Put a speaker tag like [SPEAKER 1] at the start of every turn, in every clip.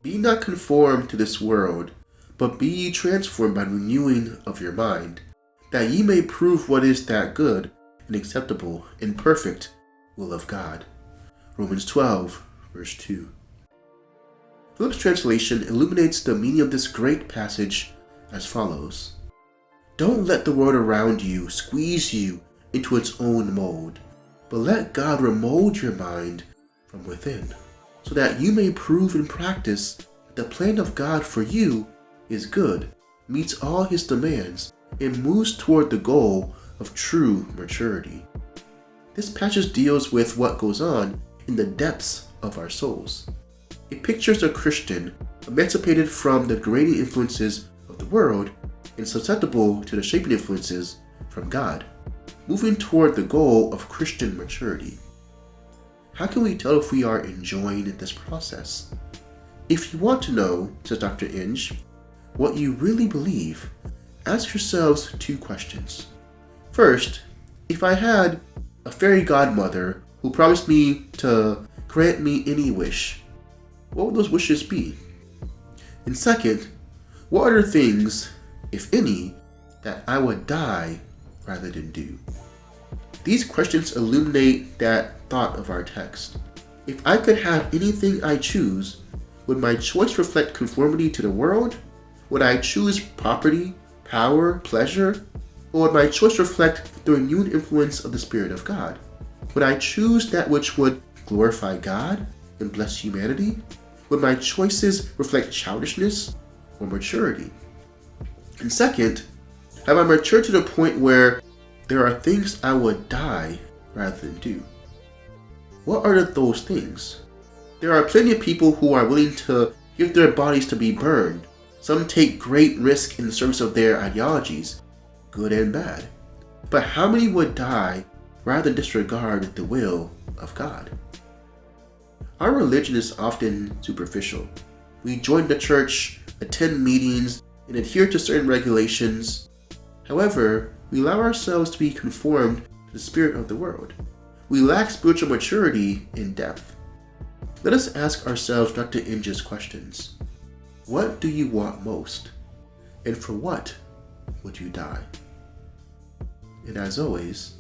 [SPEAKER 1] Be not conformed to this world, but be ye transformed by renewing of your mind, that ye may prove what is that good and acceptable and perfect will of God. Romans 12, verse 2. Phillips' translation illuminates the meaning of this great passage as follows. Don't let the world around you squeeze you into its own mold, but let God remold your mind from within, so that you may prove in practice that the plan of God for you is good, meets all His demands, and moves toward the goal of true maturity. This passage deals with what goes on in the depths of our souls. It pictures a Christian emancipated from the degrading influences of the world and susceptible to the shaping influences from God, moving toward the goal of Christian maturity. How can we tell if we are enjoying this process? If you want to know, says Dr. Inge, what you really believe, ask yourselves two questions. First, if I had a fairy godmother who promised me to grant me any wish, what would those wishes be? And second, what are the things, if any, that I would die rather than do? These questions illuminate that thought of our text. If I could have anything I choose, would my choice reflect conformity to the world? Would I choose property, power, pleasure? Or would my choice reflect the renewed influence of the Spirit of God? Would I choose that which would glorify God and bless humanity? Would my choices reflect childishness or maturity? And second, have I matured to the point where there are things I would die rather than do? What are those things? There are plenty of people who are willing to give their bodies to be burned. Some take great risk in the service of their ideologies, good and bad. But how many would die rather than disregard the will of God? Our religion is often superficial. We join the church, attend meetings, and adhere to certain regulations. However, we allow ourselves to be conformed to the spirit of the world. We lack spiritual maturity and depth. Let us ask ourselves Dr. Inge's questions. What do you want most? And for what would you die? And as always,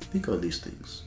[SPEAKER 1] think on these things.